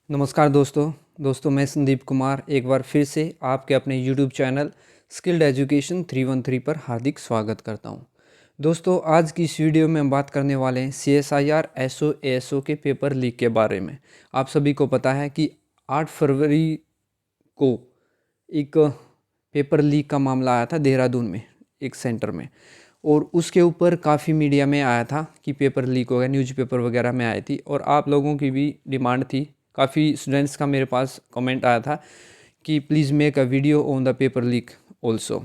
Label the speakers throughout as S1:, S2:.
S1: नमस्कार दोस्तों मैं संदीप कुमार एक बार फिर से आपके अपने YouTube चैनल स्किल्ड एजुकेशन 313 पर हार्दिक स्वागत करता हूं। दोस्तों आज की इस वीडियो में हम बात करने वाले हैं CSIR SO ASO के पेपर लीक के बारे में। आप सभी को पता है कि 8 फरवरी को एक पेपर लीक का मामला आया था देहरादून में एक सेंटर में, और उसके ऊपर काफ़ी मीडिया में आया था कि पेपर लीक हो गया, न्यूज़पेपर वगैरह में आई थी और आप लोगों की भी डिमांड थी। काफ़ी स्टूडेंट्स का मेरे पास कमेंट आया था कि please make a video on the paper leak also.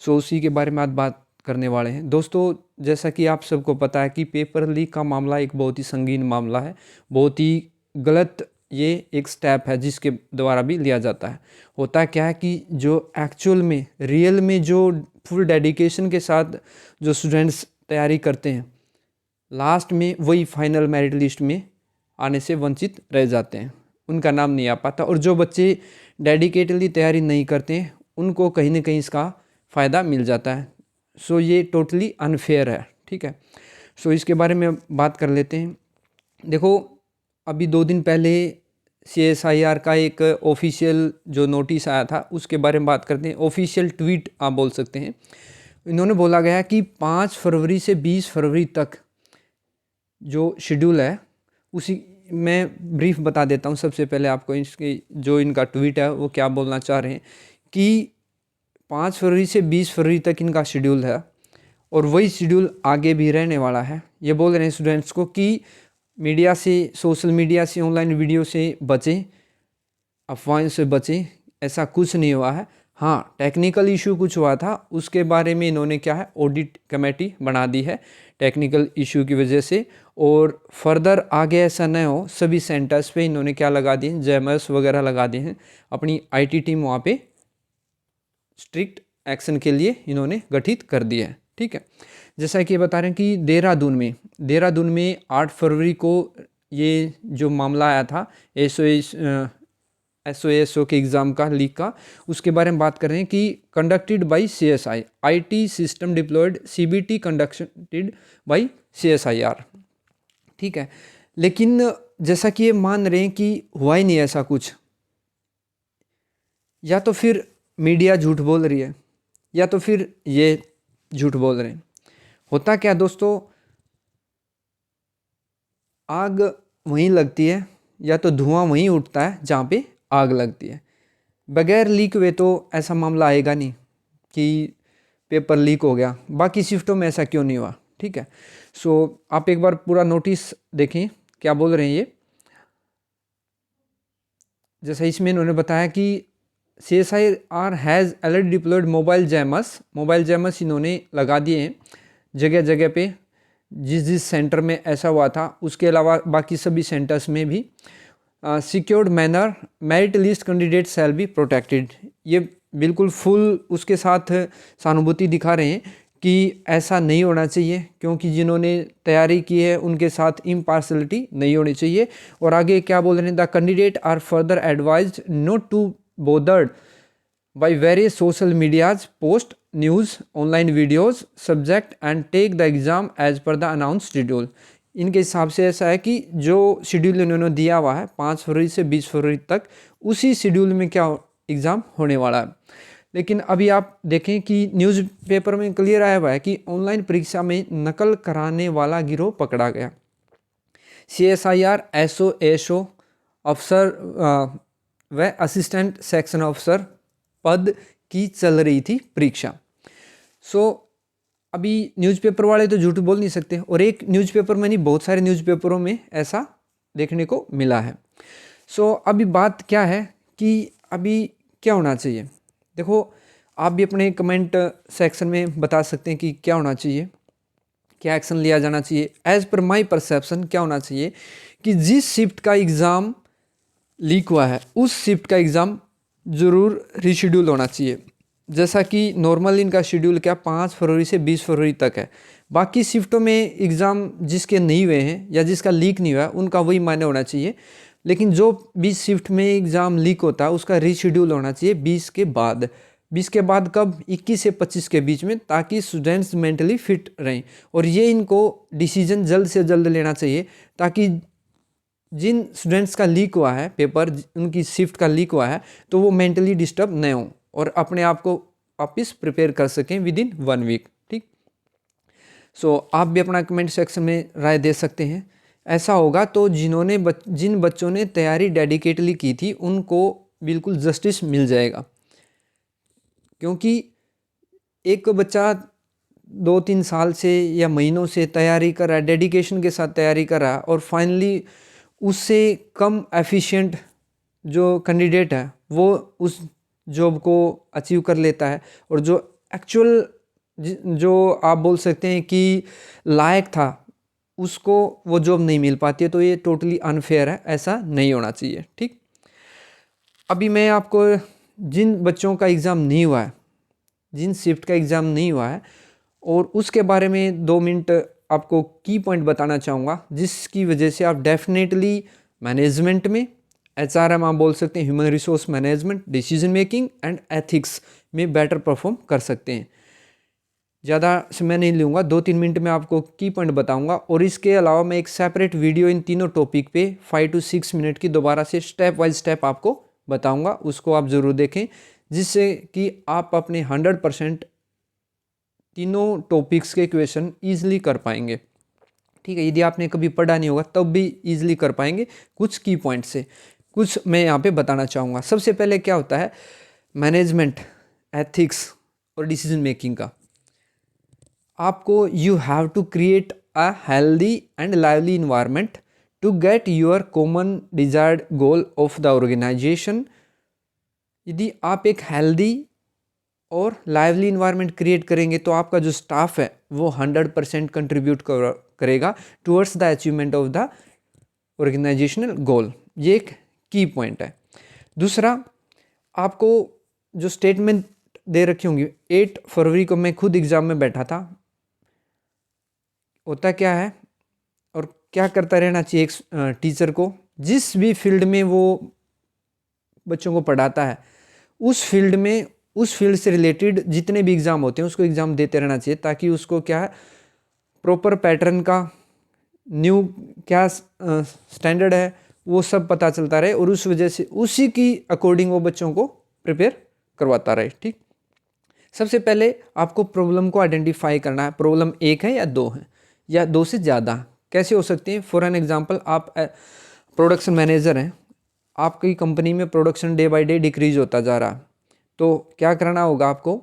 S1: So उसी के बारे में आज बात करने वाले हैं। दोस्तों जैसा कि आप सबको पता है कि पेपर लीक का मामला एक बहुत ही संगीन मामला है, बहुत ही गलत ये एक स्टेप है जिसके द्वारा भी लिया जाता है। होता क्या है कि जो एक्चुअल में रियल में जो फुल डेडिकेशन के साथ जो स्टूडेंट्स तैयारी करते हैं, लास्ट में वही फाइनल मेरिट लिस्ट में आने से वंचित रह जाते हैं, उनका नाम नहीं आ पाता। और जो बच्चे डेडिकेटली तैयारी नहीं करते हैं उनको कहीं ना कहीं इसका फ़ायदा मिल जाता है। सो ये टोटली अनफेयर है, ठीक है। सो इसके बारे में बात कर लेते हैं। देखो अभी 2 दिन पहले CSIR का एक ऑफिशियल जो नोटिस आया था उसके बारे में बात करते हैं। ऑफिशियल ट्वीट आप बोल सकते हैं। इन्होंने बोला गया कि 5 फरवरी से 20 फरवरी तक जो शेड्यूल है उसी मैं ब्रीफ बता देता हूँ। सबसे पहले आपको इसकी जो इनका ट्वीट है वो क्या बोलना चाह रहे हैं कि 5 फरवरी से 20 फरवरी तक इनका शेड्यूल है और वही शेड्यूल आगे भी रहने वाला है। ये बोल रहे हैं स्टूडेंट्स को कि मीडिया से, सोशल मीडिया से, ऑनलाइन वीडियो से बचें, अफवाहों से बचें। ऐसा कुछ नहीं हुआ है। हाँ, टेक्निकल इशू कुछ हुआ था, उसके बारे में इन्होंने क्या है ऑडिट कमेटी बना दी है टेक्निकल इशू की वजह से। और फर्दर आगे ऐसा न हो, सभी सेंटर्स पे इन्होंने क्या लगा दिए, जैमर्स वगैरह लगा दिए हैं। अपनी IT टीम वहाँ पे स्ट्रिक्ट एक्शन के लिए इन्होंने गठित कर दिया है, ठीक है। जैसा कि बता रहे हैं कि देहरादून में 8 फरवरी को ये जो मामला आया था SO के एग्ज़ाम का लीक का, उसके बारे में बात कर रहे हैं कि conducted by CSI IT system deployed CBT conducted by CSIR, ठीक है। लेकिन जैसा कि ये मान रहे हैं कि हुआ ही नहीं ऐसा कुछ, या तो फिर मीडिया झूठ बोल रही है या तो फिर ये झूठ बोल रहे हैं। होता क्या दोस्तों, आग वहीं लगती है या तो धुआं वहीं उठता है जहाँ पे आग लगती है। बगैर लीक हुए तो ऐसा मामला आएगा नहीं कि पेपर लीक हो गया, बाकी शिफ्टों में ऐसा क्यों नहीं हुआ, ठीक है। सो आप एक बार पूरा नोटिस देखें क्या बोल रहे हैं ये। जैसा इसमें इन्होंने बताया कि CSIR has already deployed mobile jammers इन्होंने लगा दिए हैं जगह जगह पे। जिस सेंटर में ऐसा हुआ था उसके अलावा बाकी सभी सेंटर्स में भी secured manner merit list candidate shall be protected. ये बिल्कुल फुल उसके साथ सहानुभूति दिखा रहे हैं कि ऐसा नहीं होना चाहिए, क्योंकि जिन्होंने तैयारी की है उनके साथ इम्पार्शलिटी नहीं होनी चाहिए। और आगे क्या बोल रहे हैं, the candidate are further advised not to bothered by various social medias post news online videos subject and take the exam as per the announce schedule. इनके हिसाब से ऐसा है कि जो शेड्यूल इन्होंने दिया हुआ है 5 फरवरी से 20 फरवरी तक, उसी शेड्यूल में क्या एग्ज़ाम होने वाला है। लेकिन अभी आप देखें कि न्यूज़पेपर में क्लियर आया हुआ है कि ऑनलाइन परीक्षा में नकल कराने वाला गिरोह पकड़ा गया। CSIR SO ASO अफसर व असिस्टेंट सेक्शन अफसर पद की चल रही थी परीक्षा। सो अभी न्यूज़पेपर वाले तो झूठ बोल नहीं सकते, और एक न्यूज़पेपर में नहीं बहुत सारे न्यूज़पेपरों में ऐसा देखने को मिला है। सो अभी बात क्या है कि अभी क्या होना चाहिए। देखो आप भी अपने कमेंट सेक्शन में बता सकते हैं कि क्या होना चाहिए, क्या एक्शन लिया जाना चाहिए। एज पर माई परसेप्शन क्या होना चाहिए कि जिस शिफ्ट का एग्ज़ाम लीक हुआ है उस शिफ्ट का एग्ज़ाम ज़रूर रीशेड्यूल होना चाहिए। जैसा कि नॉर्मल इनका शेड्यूल क्या 5 फरवरी से 20 फरवरी तक है, बाकी शिफ्टों में एग्ज़ाम जिसके नहीं हुए हैं या जिसका लीक नहीं हुआ उनका वही मान्य होना चाहिए। लेकिन जो 20 शिफ्ट में एग्ज़ाम लीक होता है उसका रीशेड्यूल होना चाहिए 20 के बाद। 20 के बाद कब, 21 से 25 के बीच में, ताकि स्टूडेंट्स मेंटली फिट रहें। और ये इनको डिसीजन जल्द से जल्द लेना चाहिए ताकि जिन स्टूडेंट्स का लीक हुआ है पेपर, उनकी शिफ्ट का लीक हुआ है, तो वो मेंटली डिस्टर्ब नहीं हो और अपने आप को वापस प्रिपेयर कर सकें विद इन 1 वीक। ठीक, सो आप भी अपना कमेंट सेक्शन में राय दे सकते हैं। ऐसा होगा तो जिन बच्चों ने तैयारी डेडिकेटली की थी उनको बिल्कुल जस्टिस मिल जाएगा, क्योंकि एक बच्चा 2-3 साल से या महीनों से तैयारी कर रहा है, डेडिकेशन के साथ तैयारी कर रहा है, और फाइनली उससे कम एफिशिएंट जो कैंडिडेट है वो उस जॉब को अचीव कर लेता है, और जो एक्चुअल जो आप बोल सकते हैं कि लायक था उसको वो जॉब नहीं मिल पाती है। तो ये टोटली अनफेयर है, ऐसा नहीं होना चाहिए। ठीक, अभी मैं आपको जिन बच्चों का एग्ज़ाम नहीं हुआ है, जिन शिफ्ट का एग्ज़ाम नहीं हुआ है, और उसके बारे में 2 मिनट आपको की पॉइंट बताना चाहूँगा, जिसकी वजह से आप डेफिनेटली मैनेजमेंट में, HRM आप बोल सकते हैं, human resource management, decision making and ethics में बेटर परफॉर्म कर सकते हैं। ज़्यादा समय नहीं लूँगा, 2-3 मिनट में आपको की पॉइंट बताऊँगा, और इसके अलावा मैं एक सेपरेट वीडियो इन तीनों टॉपिक पे 5 to 6 मिनट की दोबारा से स्टेप बाय स्टेप आपको बताऊँगा, उसको आप ज़रूर देखें, जिससे कि आप अपने 100% तीनों टॉपिक्स के क्वेश्चन ईजिली कर पाएंगे। ठीक है, यदि आपने कभी पढ़ा नहीं होगा तब भी ईजिली कर पाएंगे। कुछ की पॉइंट से कुछ मैं यहाँ पे बताना चाहूँगा। सबसे पहले क्या होता है मैनेजमेंट, एथिक्स और डिसीजन मेकिंग का। आपको you have to create a healthy and lively environment to get your common desired goal of the organisation. यदि आप एक हेल्दी और लाइवली इन्वायरमेंट क्रिएट करेंगे तो आपका जो स्टाफ है वो 100% कंट्रीब्यूट करेगा towards the achievement of the organisational goal. ये एक की पॉइंट है। दूसरा, आपको जो स्टेटमेंट दे रखी होंगी, 8 फरवरी को मैं खुद एग्जाम में बैठा था। होता क्या है और क्या करता रहना चाहिए एक टीचर को, जिस भी फील्ड में वो बच्चों को पढ़ाता है उस फील्ड से रिलेटेड जितने भी एग्ज़ाम होते हैं उसको एग्ज़ाम देते रहना चाहिए, ताकि उसको क्या है प्रॉपर पैटर्न का न्यू क्या स्टैंडर्ड है वो सब पता चलता रहे, और उस वजह से उसी की अकॉर्डिंग वो बच्चों को प्रिपेयर करवाता रहे। ठीक, सबसे पहले आपको प्रॉब्लम को आइडेंटिफाई करना है। प्रॉब्लम एक है या दो है या दो से ज़्यादा, कैसे हो सकती है। फॉर एन एग्जांपल, आप प्रोडक्शन मैनेजर हैं, आपकी कंपनी में production day by day decrease होता जा रहा, तो क्या करना होगा आपको।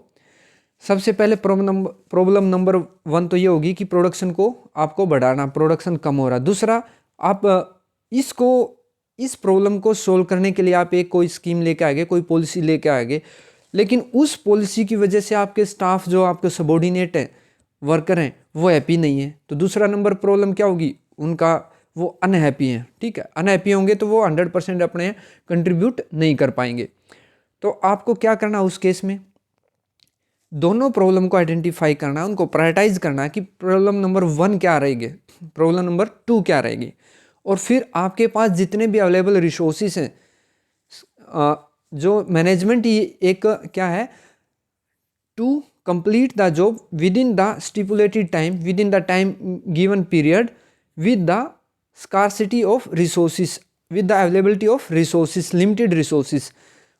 S1: सबसे पहले प्रॉब्लम नंबर 1 तो ये होगी कि प्रोडक्शन को आपको बढ़ाना, प्रोडक्शन कम हो रहा। दूसरा, आप इस प्रॉब्लम को सोल्व करने के लिए आप एक कोई स्कीम लेके आगे, कोई पॉलिसी लेके आगे, लेकिन उस पॉलिसी की वजह से आपके स्टाफ जो आपके सबॉर्डिनेट हैं, वर्कर हैं, वो हैप्पी नहीं है। तो दूसरा नंबर प्रॉब्लम क्या होगी, उनका वो अनहैप्पी हैं। ठीक है, अनहैप्पी होंगे तो वो 100% अपने कंट्रीब्यूट नहीं कर पाएंगे। तो आपको क्या करना उस केस में, दोनों प्रॉब्लम को आइडेंटिफाई करना, उनको प्रायोरिटाइज करना कि प्रॉब्लम नंबर 1 क्या रहेगी, प्रॉब्लम नंबर 2 क्या रहेगी, और फिर आपके पास जितने भी अवेलेबल रिसोर्सेस हैं, जो मैनेजमेंट ही एक क्या है, to complete the job within the stipulated time, within the time given period, with the scarcity of resources, with the availability of resources, limited resources,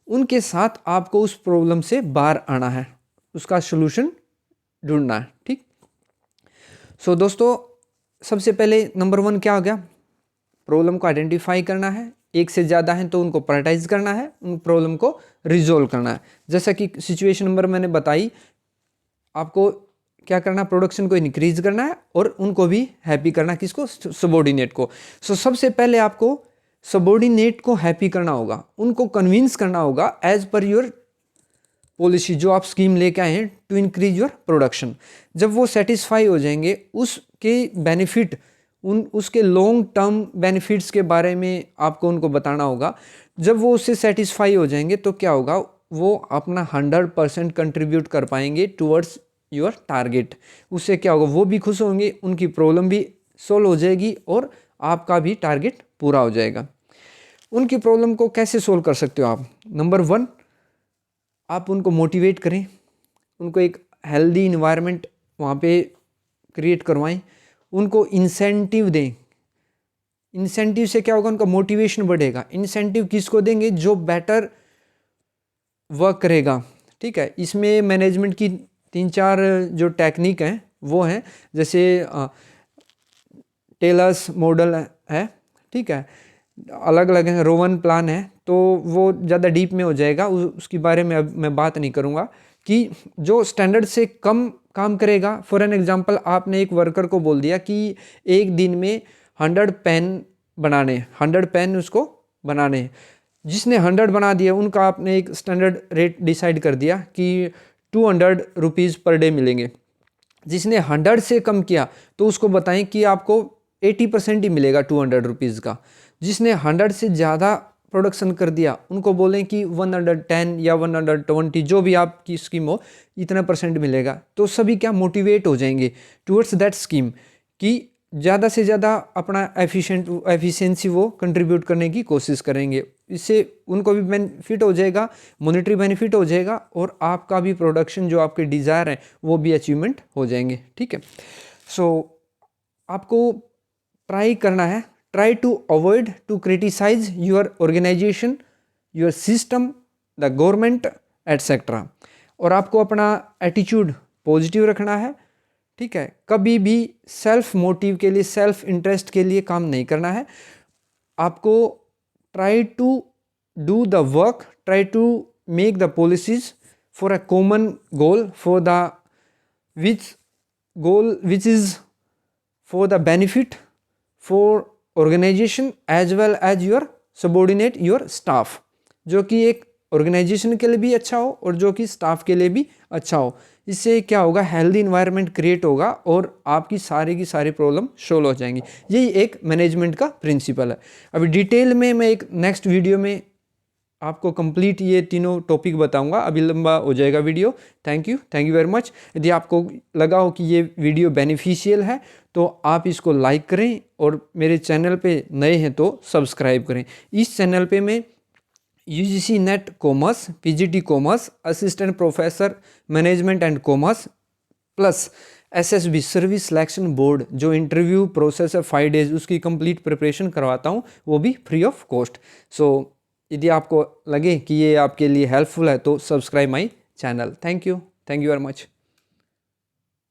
S1: उनके साथ आपको उस प्रॉब्लम से बाहर आना है, उसका सलूशन ढूंढना है। ठीक, सो दोस्तों, सबसे पहले नंबर 1 क्या हो गया, प्रॉब्लम को आइडेंटिफाई करना है, एक से ज़्यादा है तो उनको प्रायोरिटाइज करना है, उन प्रॉब्लम को रिजोल्व करना है। जैसा कि सिचुएशन नंबर मैंने बताई, आपको क्या करना, प्रोडक्शन को इंक्रीज करना है और उनको भी हैप्पी करना, किसको, सबॉर्डिनेट को। सो सबसे पहले आपको सबॉर्डिनेट को हैप्पी करना होगा, उनको कन्विंस करना होगा एज पर योर पॉलिसी जो आप स्कीम लेके आए हैं टू इंक्रीज योर प्रोडक्शन। जब वो सेटिस्फाई हो जाएंगे, उसके बेनिफिट, उसके लॉन्ग टर्म बेनिफिट्स के बारे में आपको उनको बताना होगा। जब वो उससे सेटिस्फाई हो जाएंगे तो क्या होगा, वो अपना 100% कंट्रीब्यूट कर पाएंगे टुवर्ड्स योर टारगेट। उससे क्या होगा, वो भी खुश होंगे, उनकी प्रॉब्लम भी सोल्व हो जाएगी और आपका भी टारगेट पूरा हो जाएगा। उनकी प्रॉब्लम को कैसे सोल्व कर सकते हो आप, नंबर 1, आप उनको मोटिवेट करें, उनको एक हेल्दी इन्वायरमेंट वहाँ पे क्रिएट करवाएं, उनको इंसेंटिव दें इंसेंटिव से क्या होगा, उनका मोटिवेशन बढ़ेगा। इंसेंटिव किसको देंगे, जो बेटर वर्क करेगा, ठीक है। इसमें मैनेजमेंट की 3-4 जो टेक्निक हैं वो हैं, जैसे टेलर्स मॉडल है, ठीक है, अलग अलग है, रोवन प्लान है, तो वो ज़्यादा डीप में हो जाएगा, उसके बारे में अब मैं बात नहीं करूँगा। कि जो स्टैंडर्ड से कम काम करेगा, फॉर एन एग्जांपल आपने एक वर्कर को बोल दिया कि एक दिन में 100 पेन बनाने, 100 पेन उसको बनाने हैं। जिसने 100 बना दिया उनका आपने एक स्टैंडर्ड रेट डिसाइड कर दिया कि 200 रुपीज़ पर डे मिलेंगे। जिसने 100 से कम किया तो उसको बताएं कि आपको 80% ही मिलेगा 200 रुपीज़ का। जिसने 100 से ज़्यादा प्रोडक्शन कर दिया उनको बोलें कि 110 या 120 जो भी आपकी स्कीम हो इतना परसेंट मिलेगा। तो सभी क्या मोटिवेट हो जाएंगे टूवर्ड्स दैट स्कीम कि ज़्यादा से ज़्यादा अपना एफिशिएंसी वो कंट्रीब्यूट करने की कोशिश करेंगे। इससे उनको भी बेनिफिट हो जाएगा, मॉनेटरी बेनिफिट हो जाएगा, और आपका भी प्रोडक्शन जो आपके डिज़ायर हैं वो भी अचीवमेंट हो जाएंगे, ठीक है। सो आपको ट्राई करना है, try to avoid to criticise your organisation, your system, the government etcetera. और आपको अपना एटीट्यूड पॉजिटिव रखना है, ठीक है। कभी भी सेल्फ मोटिव के लिए, सेल्फ इंटरेस्ट के लिए काम नहीं करना है। आपको try to do the work, try to make the policies for a common goal, for the which is for the benefit for organisation as well as your subordinate, your staff, जो कि एक ऑर्गेनाइजेशन के लिए भी अच्छा हो और जो कि स्टाफ के लिए भी अच्छा हो। इससे क्या होगा, हेल्दी इन्वायरमेंट क्रिएट होगा और आपकी सारी की सारी प्रॉब्लम सोल्व हो जाएंगी। यही एक मैनेजमेंट का प्रिंसिपल है। अभी डिटेल में मैं एक नेक्स्ट वीडियो में आपको कंप्लीट ये तीनों टॉपिक बताऊंगा, अभी लंबा हो जाएगा video. Thank you very much. यदि आपको लगा हो कि ये वीडियो बेनिफिशियल है तो आप इसको लाइक करें, और मेरे चैनल पे नए हैं तो सब्सक्राइब करें। इस चैनल पे मैं UGC net commerce, PGT commerce, assistant professor management and commerce, plus SSB service selection board जो इंटरव्यू प्रोसेस है 5 डेज, उसकी कंप्लीट प्रिपरेशन करवाता हूँ, वो भी फ्री ऑफ कॉस्ट। सो यदि आपको लगे कि ये आपके लिए हेल्पफुल है तो subscribe my channel. Thank you very much.